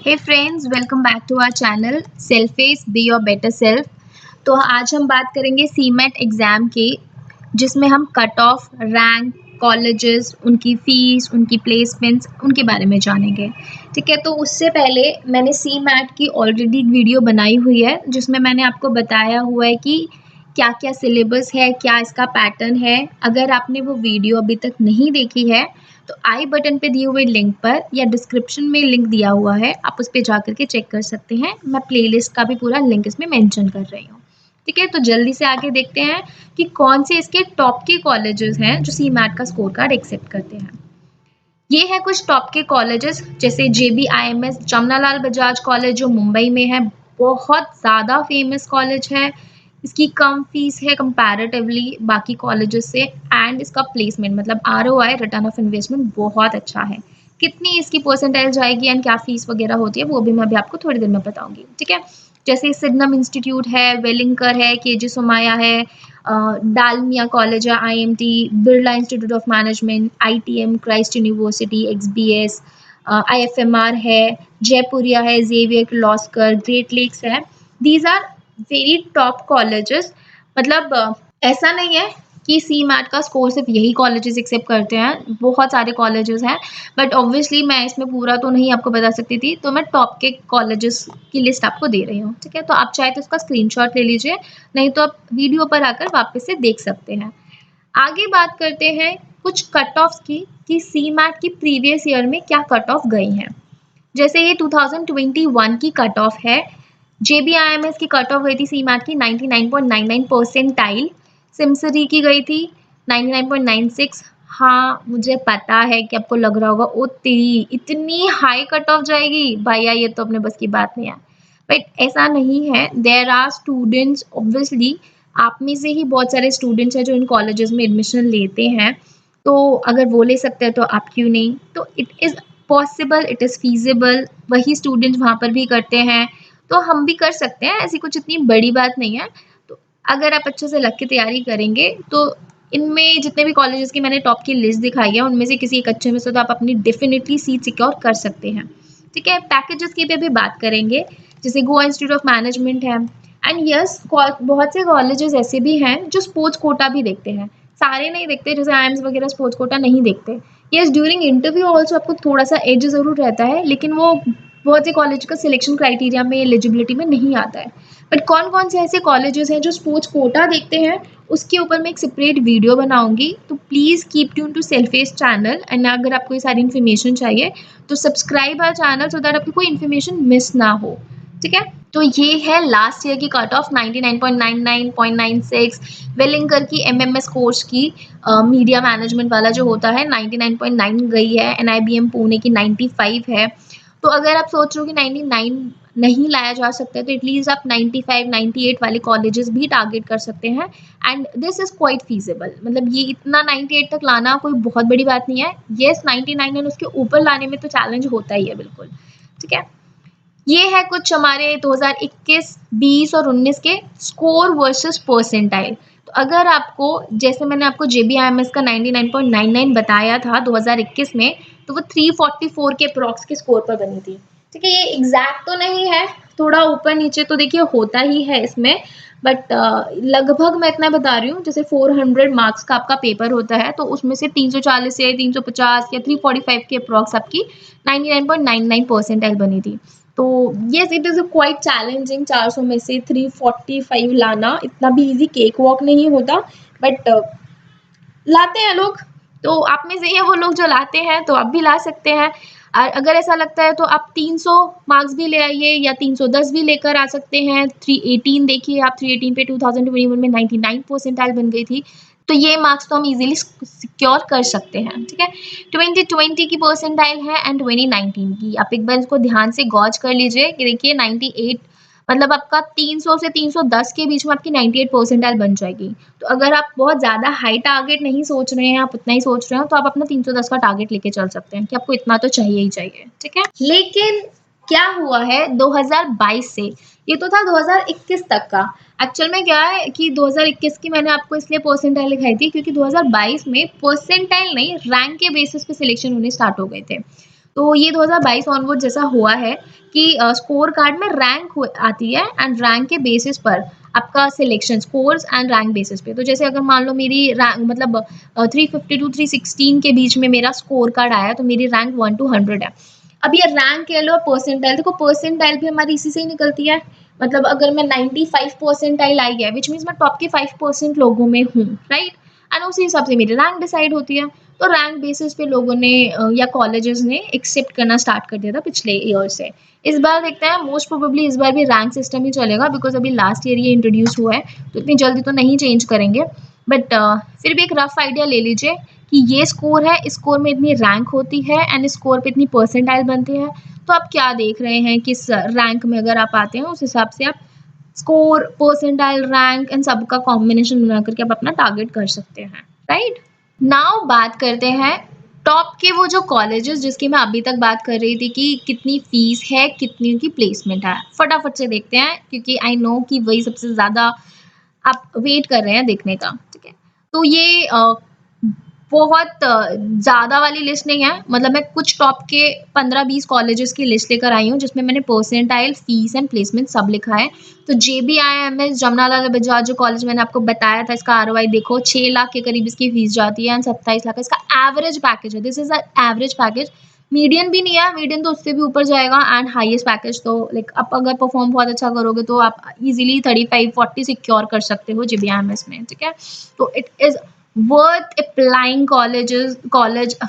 Hey friends, welcome back to our channel Selfess be your better self. तो आज हम बात करेंगे सीमेट एग्ज़ाम की, जिसमें हम कट ऑफ, रैंक, कॉलेजेस, उनकी फ़ीस, उनकी प्लेसमेंट्स, उनके बारे में जानेंगे। ठीक है, तो उससे पहले मैंने सीमेट की ऑलरेडी वीडियो बनाई हुई है, जिसमें मैंने आपको बताया हुआ है कि क्या क्या सिलेबस है, क्या इसका पैटर्न है। अगर आपने वो वीडियो अभी तक नहीं देखी है तो आई बटन पे दिए हुए लिंक पर या डिस्क्रिप्शन में लिंक दिया हुआ है, आप उस पर जा के चेक कर सकते हैं। मैं प्लेलिस्ट का भी पूरा लिंक इसमें मेंशन कर रही हूँ। ठीक है, तो जल्दी से आगे देखते हैं कि कौन से इसके टॉप के कॉलेजेस हैं जो सीमैट का स्कोर कार्ड एक्सेप्ट करते हैं। ये है कुछ टॉप के कॉलेजेस, जैसे JBIMS जमनालाल बजाज कॉलेज जो मुंबई में है, बहुत ज़्यादा फेमस कॉलेज है। इसकी कम फीस है कंपैरेटिवली बाकी कॉलेजेस से, एंड इसका प्लेसमेंट मतलब ROI रिटर्न ऑफ इन्वेस्टमेंट बहुत अच्छा है। कितनी इसकी परसेंटाइल जाएगी एंड क्या फीस वगैरह होती है वो भी मैं अभी आपको थोड़ी देर में बताऊंगी। ठीक है, जैसे सिडनम इंस्टीट्यूट है, वेलिंकर है, KG सोमाया है, डालमिया कॉलेज है, IMT, Birla Institute of Management, ITM, Christ University, XBS, IFMR है, जयपुरिया है, जेवियर किर्लोस्कर, ग्रेट लेक्स है। These are very top colleges. मतलब ऐसा नहीं है कि सीमैट का स्कोर सिर्फ यही कॉलेजेस एक्सेप्ट करते हैं, बहुत सारे कॉलेजेस हैं, बट ऑब्वियसली मैं इसमें पूरा तो नहीं आपको बता सकती थी, तो मैं टॉप के कॉलेजेस की लिस्ट आपको दे रही हूँ। ठीक है, तो आप चाहे तो इसका स्क्रीनशॉट ले लीजिए, नहीं तो आप वीडियो पर आकर वापस से देख सकते हैं। आगे बात करते हैं कुछ कट ऑफ्स की कि सीमैट की प्रीवियस ईयर में क्या कट ऑफ गई हैं। जैसे ये 2021 की कट ऑफ है। JBIMS की कट ऑफ गई थी सीमैट की 99.99 परसेंटाइल, सिमसरी की गई थी 99.96। हाँ, मुझे पता है कि आपको लग रहा होगा ओ तेरी इतनी हाई कट ऑफ जाएगी भैया, ये तो अपने बस की बात नहीं है। बट ऐसा नहीं है। देयर आर स्टूडेंट्स, ऑब्वियसली आप में से ही बहुत सारे स्टूडेंट्स हैं जो इन कॉलेजेस में एडमिशन लेते हैं, तो अगर वो ले सकते हैं तो आप क्यों नहीं। तो it is possible, it is feasible. वही स्टूडेंट्स वहाँ पर भी करते हैं तो हम भी कर सकते हैं, ऐसी कुछ इतनी बड़ी बात नहीं है। तो अगर आप अच्छे से लग के तैयारी करेंगे तो इनमें जितने भी कॉलेजेस की मैंने टॉप की लिस्ट दिखाई है उनमें से किसी एक अच्छे में से तो आप अपनी डेफिनेटली सीट सिक्योर कर सकते हैं। ठीक है, पैकेजेस की भी बात करेंगे, जैसे गोवा इंस्टीट्यूट ऑफ मैनेजमेंट है। एंड यस, बहुत से कॉलेजेस ऐसे भी हैं जो स्पोर्ट्स कोटा भी देखते हैं, सारे नहीं देखते, जैसे IIMS वगैरह स्पोर्ट्स कोटा नहीं देखते। यस, ड्यूरिंग इंटरव्यू ऑल्सो आपको थोड़ा सा एज ज़रूर रहता है, लेकिन वो बहुत से कॉलेज का सिलेक्शन क्राइटेरिया में, एलिजिबिलिटी में नहीं आता है। बट कौन कौन से ऐसे कॉलेजेस हैं जो स्पोर्ट्स कोटा देखते हैं, उसके ऊपर मैं एक सेपरेट वीडियो बनाऊंगी। तो please keep tune to Selfess channel, and अगर आपको ये सारी इन्फॉर्मेशन चाहिए तो subscribe our channel so that आपकी कोई इन्फॉर्मेशन मिस ना हो। ठीक है, तो ये है लास्ट ईयर की कट ऑफ 99.99.96। वेलिंकर की MMS कोर्स की मीडिया मैनेजमेंट वाला जो होता है 99.9 गई है। NIBM पुणे की 95 है। तो अगर आप सोच रहे हो कि 99 नहीं लाया जा सकता है तो एटलीस्ट आप 95 98 वाले कॉलेजेस भी टारगेट कर सकते हैं, and this is quite feasible. मतलब ये इतना 98 तक लाना कोई बहुत बड़ी बात नहीं है। येस, 99 एंड उसके ऊपर लाने में तो चैलेंज होता ही है, बिल्कुल। ठीक है, ये है कुछ हमारे 2021, 20 और 19 के स्कोर वर्सेस परसेंटाइल। तो अगर आपको, जैसे मैंने आपको JBIMS का 99.99 बताया था 2021 में, तो वो 344 के अप्रॉक्स के स्कोर पर बनी थी। ठीक है, ये एग्जैक्ट तो नहीं है, थोड़ा ऊपर नीचे तो देखिए होता ही है इसमें, बट लगभग मैं इतना बता रही हूँ। जैसे 400 मार्क्स का आपका पेपर होता है तो उसमें से 340 या 350 या 345 के अप्रॉक्स आपकी 99.99 परसेंटाइल बनी थी। तो yes, it is quite challenging. 400 में से 345 लाना इतना भी इजी केक वॉक नहीं होता, बट लाते हैं लोग। तो आप में से ये वो लोग जो लाते हैं, तो आप भी ला सकते हैं। और अगर ऐसा लगता है तो आप 300 मार्क्स भी ले आइए या 310 भी लेकर आ सकते हैं। 318 देखिए आप, 318 पे 2021 में 99 परसेंटाइल बन गई थी, तो ये मार्क्स तो हम इजीली सिक्योर कर सकते हैं। ठीक है, 2020 की परसेंटाइल है एंड 2019 की। आप एक बार इसको ध्यान से गॉज कर लीजिए कि देखिए 98, मतलब आपका 300 से 310 के बीच में आपकी 98 परसेंटाइल बन जाएगी। तो अगर आप बहुत ज़्यादा हाई टारगेट नहीं सोच रहे हैं, आप उतना ही सोच रहे हो, तो आप अपना 310 का टारगेट लेके चल सकते हैं कि आपको इतना तो चाहिए ही चाहिए। ठीक है, लेकिन क्या हुआ है 2022 से, ये तो था 2021 तक का। एक्चुअल में क्या है कि 2021 की मैंने आपको इसलिए परसेंटाइल दिखाई थी क्योंकि 2022 में परसेंटाइल नहीं, रैंक के बेसिस पे सिलेक्शन होने स्टार्ट हो गए थे। तो ये 2022 ऑनवर्ड जैसा हुआ है कि स्कोर कार्ड में रैंक आती है एंड रैंक के बेसिस पर आपका selection scores and rank basis पे। तो जैसे अगर मान लो मेरी रैंक मतलब 350 टू 316 के बीच में मेरा स्कोर कार्ड आया तो मेरी रैंक 1 to 100 है। अब ये रैंक कह लो परसेंटाइल, देखो परसेंटाइल भी हमारी इसी से ही निकलती है। मतलब अगर मैं 95 परसेंटाइल आई गया विच मीन्स मैं टॉप के 5% लोगों में हूँ, राइट, एंड उसी हिसाब से मेरी रैंक डिसाइड होती है। तो रैंक बेसिस पे लोगों ने या कॉलेजेस ने एक्सेप्ट करना स्टार्ट कर दिया था पिछले ईयर से। इस बार देखते हैं, मोस्ट प्रोबेबली इस बार भी रैंक सिस्टम ही चलेगा बिकॉज अभी लास्ट ईयर ये इंट्रोड्यूस हुआ है, तो इतनी जल्दी तो नहीं चेंज करेंगे। बट फिर भी एक रफ आइडिया ले लीजिए कि ये स्कोर है, इस स्कोर में इतनी रैंक होती है एंड इस स्कोर पे इतनी परसेंटाइल बनती है। तो आप क्या देख रहे हैं, किस रैंक में अगर आप आते हैं उस हिसाब से आप स्कोर, परसेंटाइल, रैंक एंड सबका कॉम्बिनेशन बना करके आप अपना टारगेट कर सकते हैं, राइट। नाउ बात करते हैं टॉप के वो जो कॉलेजेस जिसकी मैं अभी तक बात कर रही थी कि कितनी फीस है, कितनी उनकी प्लेसमेंट है। फटाफट से देखते हैं क्योंकि आई नो कि वही सबसे ज़्यादा आप वेट कर रहे हैं देखने का, ठीक है। तो ये बहुत ज़्यादा वाली लिस्ट नहीं है, मतलब मैं कुछ टॉप के 15-20 कॉलेजेस की लिस्ट लेकर आई हूँ जिसमें मैंने परसेंटाइल, फीस एंड प्लेसमेंट सब लिखा है। तो JBIMS जमनालाल बजाज जो कॉलेज मैंने आपको बताया था, इसका ROI देखो 6 लाख के करीब इसकी फीस जाती है एंड 27 लाख इसका एवरेज पैकेज है। This is average package, median भी नहीं है, मीडियन तो उससे भी ऊपर जाएगा एंड हाईएस्ट पैकेज तो लाइक आप अगर परफॉर्म बहुत अच्छा करोगे तो आप इजीली 35-40 सिक्योर कर सकते हो JBIMS में, ठीक है। तो it is worth applying college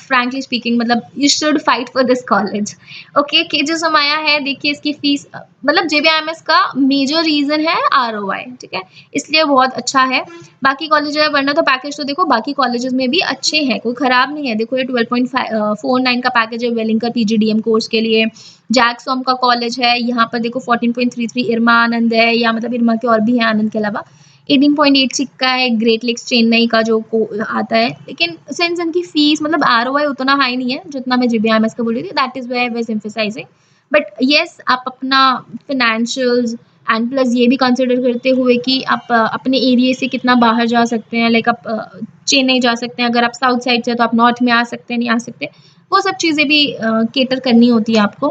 frankly speaking, मतलब you should fight for this college, okay। कि जो समाया है देखिए इसकी फीस, मतलब JBIMS का मेजर रीजन है ROI, ठीक है, इसलिए बहुत अच्छा है। बाकी कॉलेज है वरना तो पैकेज तो देखो बाकी कॉलेजेस में भी अच्छे हैं, कोई खराब नहीं है। देखो ये 12.49 का पैकेज है वेलिंकर PGDM कोर्स के लिए। जैक्सॉम का कॉलेज है, यहाँ पर देखो 14.33 इरमा आनंद है, या मतलब इरमा के और भी हैं आनंद के अलावा। 18.86 का है ग्रेट लेक्स चेन्नई का जो आता है, लेकिन सिंस इनकी फीस मतलब ROI उतना हाई नहीं है जितना मैं JBIMS का बोल रही थी, that is why I was emphasising. But yes, आप अपना फिनेंशियल्स एंड प्लस ये भी कंसिडर करते हुए कि आप अपने एरिया से कितना बाहर जा सकते हैं, लाइक आप चेन्नई जा सकते हैं, अगर आप साउथ साइड से तो आप नॉर्थ में आ सकते हैं, नहीं आ सकते, वो सब चीज़ें भी केटर करनी होती है आपको।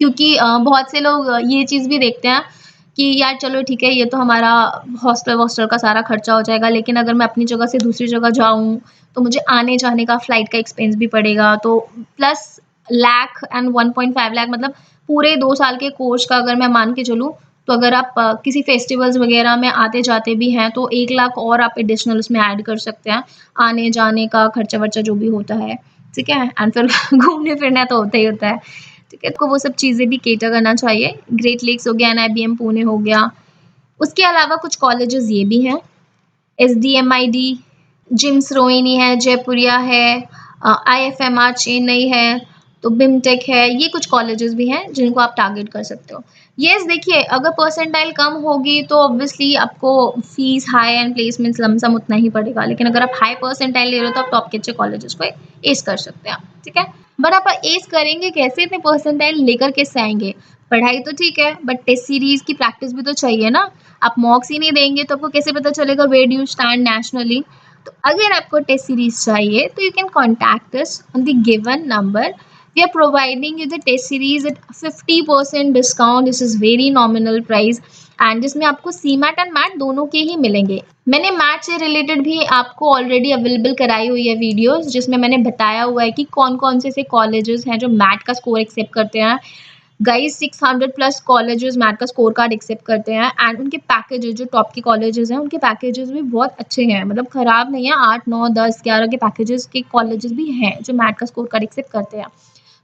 क्योंकि बहुत से लोग ये चीज़ भी देखते हैं कि यार चलो ठीक है ये तो हमारा हॉस्टल का सारा खर्चा हो जाएगा, लेकिन अगर मैं अपनी जगह से दूसरी जगह जाऊँ तो मुझे आने जाने का फ्लाइट का एक्सपेंस भी पड़ेगा, तो प्लस लाख एंड 1.5 लाख, मतलब पूरे 2 साल के कोर्स का अगर मैं मान के चलूँ तो अगर आप किसी फेस्टिवल्स वगैरह में आते जाते भी हैं तो 1 लाख और आप एडिशनल उसमें ऐड कर सकते हैं, आने जाने का खर्चा वर्चा जो भी होता है, ठीक है, एंड फिर घूमने फिरना तो होता ही होता है, ठीक है। तो वो सब चीज़ें भी केटर करना चाहिए। ग्रेट लेक्स हो गया, NIBM पुणे हो गया, उसके अलावा कुछ कॉलेजेस ये भी हैं, SDMID, जिम्स रोहिणी है, जयपुरिया है, IFMR चेन्नई है, तो बिमटेक है, ये कुछ कॉलेजेस भी हैं जिनको आप टारगेट कर सकते हो। येस, देखिए अगर परसेंटाइल कम होगी तो ऑब्वियसली आपको fees high and placements lump sum उतना ही पड़ेगा, लेकिन अगर आप हाई परसेंटाइल ले रहे हो तो आप टॉप के अच्छे कॉलेजेस को एस कर सकते हैं, ठीक है। बट आप एस करेंगे कैसे, इतने परसेंटाइल लेकर कैसे आएंगे? पढ़ाई तो ठीक है बट टेस्ट सीरीज की प्रैक्टिस भी तो चाहिए ना। आप मॉक्स ही नहीं देंगे तो आपको कैसे पता चलेगा where do you stand nationally. तो अगर आपको टेस्ट सीरीज चाहिए तो you can contact us on the given number. We are providing you the test series at 50% discount. This is very nominal price and जिसमें आपको CMAT एंड मैट दोनों के ही मिलेंगे। मैंने मैट से रिलेटेड भी आपको ऑलरेडी अवेलेबल कराई हुई है वीडियोस जिसमें मैंने बताया हुआ है कि कौन कौन से कॉलेजेस हैं जो मैट का स्कोर एक्सेप्ट करते हैं। गाइस 600+ कॉलेजेस मैट का स्कोर कार्ड एक्सेप्ट करते हैं एंड उनके पैकेजेस जो टॉप के कॉलेजेस हैं उनके पैकेजेस भी बहुत अच्छे हैं, मतलब खराब नहीं है। 8, 9, 10, 11 के पैकेजेस के कॉलेजेस भी हैं जो मैट का स्कोर कार्ड एक्सेप्ट करते हैं।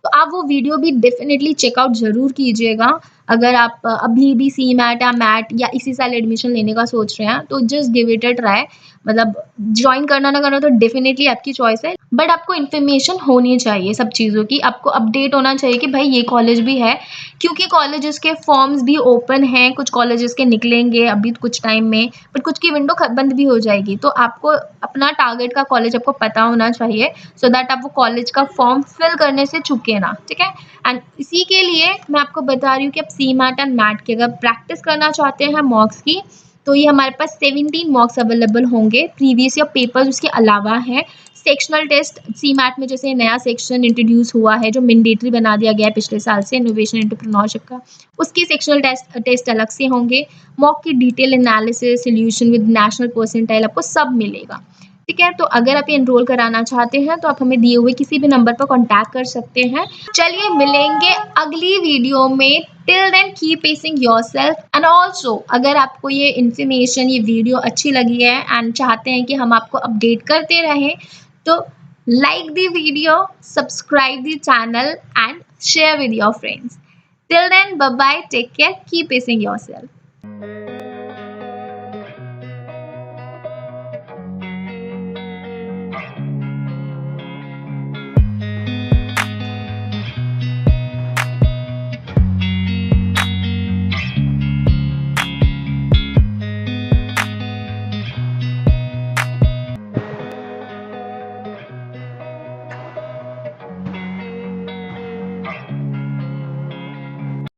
तो आप वो वीडियो भी डेफिनेटली चेकआउट ज़रूर कीजिएगा। अगर आप अभी भी CMAT या मैट या इसी साल एडमिशन लेने का सोच रहे हैं तो just give it a try, मतलब ज्वाइन करना ना करना तो डेफिनेटली आपकी चॉइस है, बट आपको इन्फॉर्मेशन होनी चाहिए सब चीज़ों की, आपको अपडेट होना चाहिए कि भाई ये कॉलेज भी है, क्योंकि कॉलेजेस के फॉर्म्स भी ओपन हैं, कुछ कॉलेजेस के निकलेंगे अभी कुछ टाइम में, बट कुछ की विंडो बंद भी हो जाएगी। तो आपको अपना टारगेट का कॉलेज आपको पता होना चाहिए सो दैट आप वो कॉलेज का फॉर्म फिल करने से चूके ना, ठीक है। एंड इसी के लिए मैं आपको बता रही हूँ कि आप CMAT एंड मैट की अगर प्रैक्टिस करना चाहते हैं मॉक्स की तो ये हमारे पास 17 मॉक्स अवेलेबल होंगे, प्रीवियस ईयर पेपर्स उसके अलावा हैं। सेक्शनल टेस्ट सीमैट में जैसे नया सेक्शन इंट्रोड्यूस हुआ है जो मैंडेटरी बना दिया गया है पिछले साल से इनोवेशन एंटरप्रेन्योरशिप का, उसकी सेक्शनल टेस्ट अलग से होंगे। मॉक की detail analysis, solution with national percentile आपको सब मिलेगा। ठीक है, तो अगर आप ये एनरोल कराना चाहते हैं तो आप हमें दिए हुए किसी भी नंबर पर कांटेक्ट कर सकते हैं। चलिए मिलेंगे अगली वीडियो में। Till then keep pacing yourself and also अगर आपको ये इन्फॉर्मेशन, ये वीडियो अच्छी लगी है एंड चाहते हैं कि हम आपको अपडेट करते रहें तो like the video, subscribe the channel and share with your friends. Till then, bye bye, take care, keep pacing yourself.